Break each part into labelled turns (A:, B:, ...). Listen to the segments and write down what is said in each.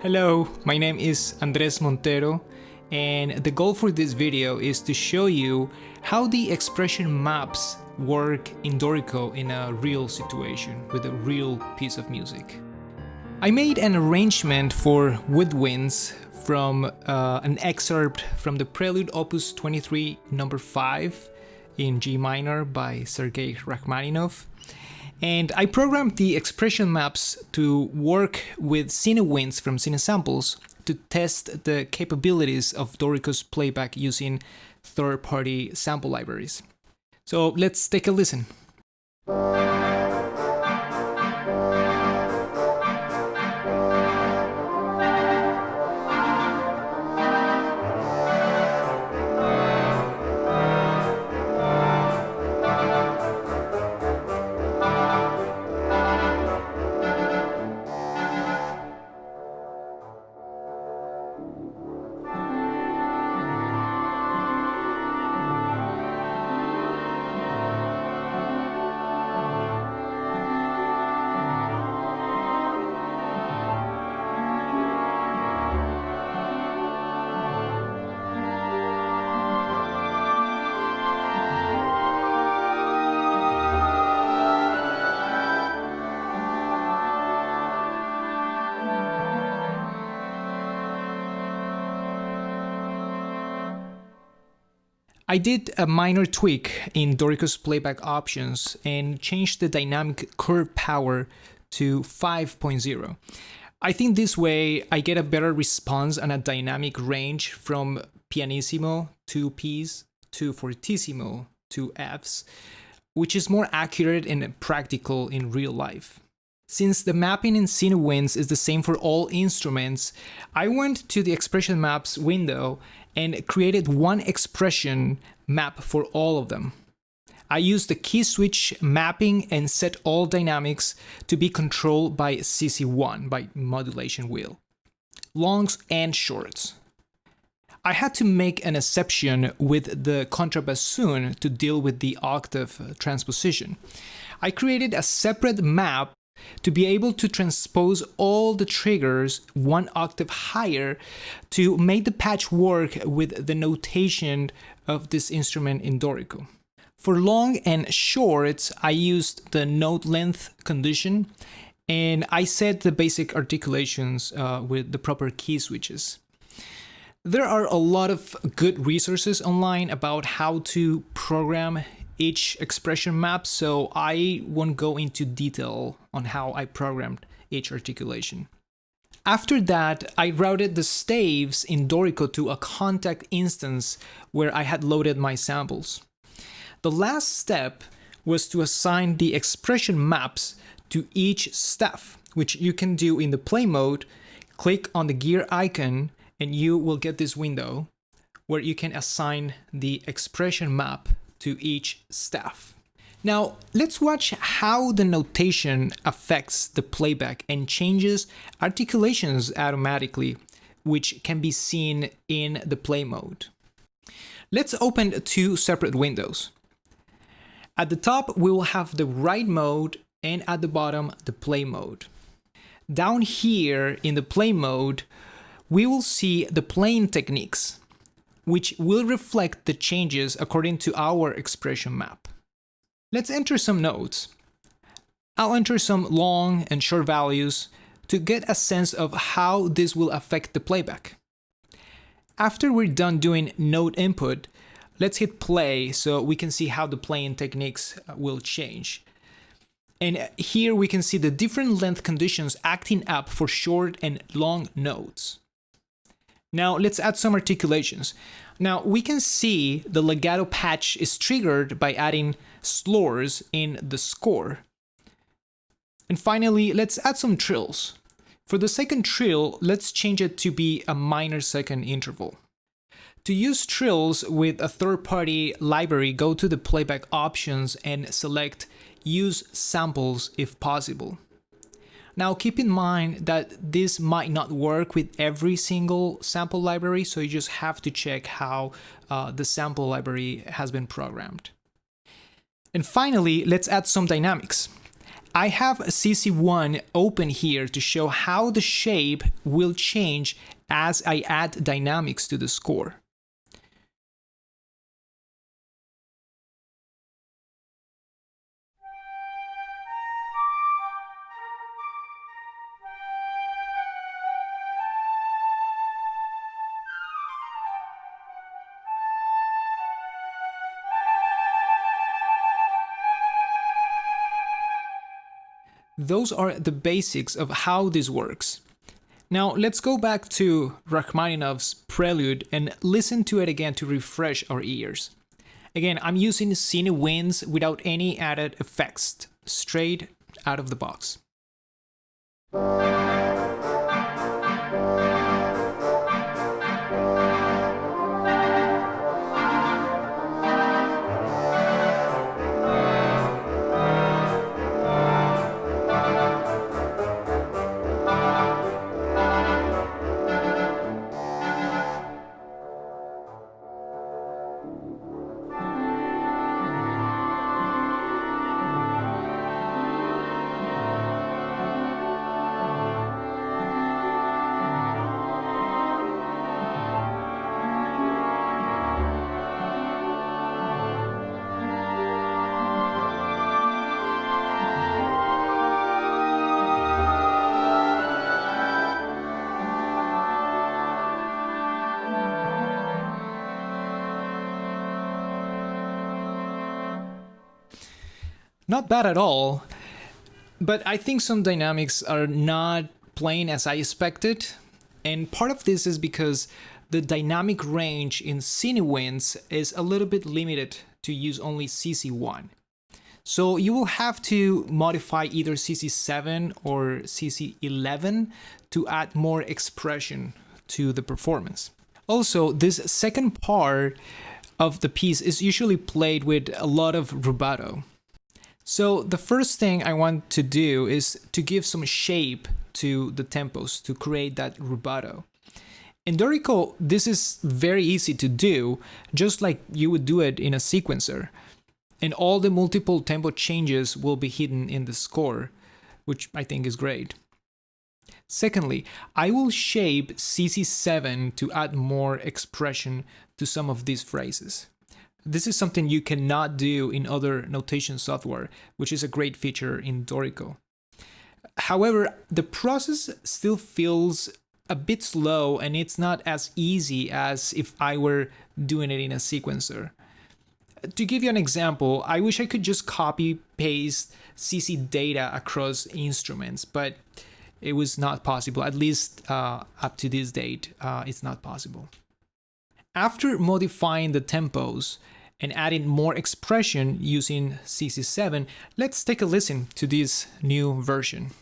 A: Hello, my name is Andrés Montero, and the goal for this video is to show you how the expression maps work in Dorico in a real situation with a real piece of music. I made an arrangement for woodwinds from an excerpt from the Prelude Op.23 No.5 in G minor by Sergei Rachmaninoff. And I programmed the expression maps to work with CineWinds from Cinesamples to test the capabilities of Dorico's playback using third-party sample libraries. So let's take a listen. I did a minor tweak in Dorico's playback options and changed the dynamic curve power to 5.0. I think this way I get a better response and a dynamic range from pianissimo to Ps to fortissimo to Fs, which is more accurate and practical in real life. Since the mapping in CineWinds is the same for all instruments, I went to the expression maps window and created one expression map for all of them. I used the key switch mapping and set all dynamics to be controlled by CC1, by modulation wheel, longs and shorts. I had to make an exception with the contrabassoon to deal with the octave transposition. I created a separate map to be able to transpose all the triggers one octave higher to make the patch work with the notation of this instrument in Dorico. For long and shorts, I used the note length condition, and I set the basic articulations with the proper key switches. There are a lot of good resources online about how to program each expression map, so I won't go into detail on how I programmed each articulation. After that, I routed the staves in Dorico to a contact instance where I had loaded my samples. The last step was to assign the expression maps to each staff, which you can do in the play mode. Click on the gear icon and you will get this window where you can assign the expression map to each staff. Now, let's watch how the notation affects the playback and changes articulations automatically, which can be seen in the play mode. Let's open two separate windows. At the top, we will have the write mode, and at the bottom, the play mode. Down here in the play mode, we will see the playing techniques, which will reflect the changes according to our expression map. Let's enter some notes. I'll enter some long and short values to get a sense of how this will affect the playback. After we're done doing note input, let's hit play so we can see how the playing techniques will change. And here we can see the different length conditions acting up for short and long notes. Now let's add some articulations. Now we can see the legato patch is triggered by adding slurs in the score. And finally, let's add some trills. For the second trill, let's change it to be a minor second interval. To use trills with a third-party library, go to the playback options and select Use Samples if possible. Now keep in mind that this might not work with every single sample library, so you just have to check how the sample library has been programmed. And finally, let's add some dynamics. I have CC1 open here to show how the shape will change as I add dynamics to the score. Those are the basics of how this works. Now let's go back to Rachmaninoff's Prelude and listen to it again to refresh our ears. Again, I'm using CineWinds without any added effects, straight out of the box. Not bad at all, but I think some dynamics are not playing as I expected, and part of this is because the dynamic range in CineWinds is a little bit limited to use only CC1. So you will have to modify either CC7 or CC11 to add more expression to the performance. Also, this second part of the piece is usually played with a lot of rubato. So the first thing I want to do is to give some shape to the tempos to create that rubato. In Dorico, this is very easy to do, just like you would do it in a sequencer. And all the multiple tempo changes will be hidden in the score, which I think is great. Secondly, I will shape CC7 to add more expression to some of these phrases. This is something you cannot do in other notation software, which is a great feature in Dorico. However, the process still feels a bit slow and it's not as easy as if I were doing it in a sequencer. To give you an example, I wish I could just copy paste CC data across instruments, but it was not possible, at least up to this date, it's not possible. After modifying the tempos and adding more expression using CC7, let's take a listen to this new version.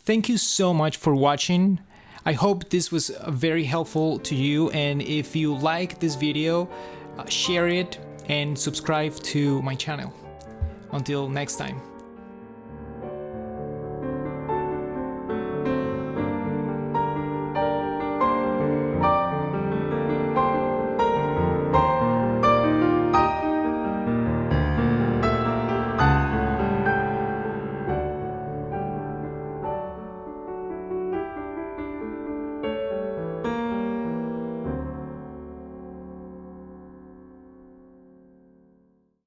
A: Thank you so much for watching. I hope this was very helpful to you, and if you like this video, share it and subscribe to my channel. Until next time.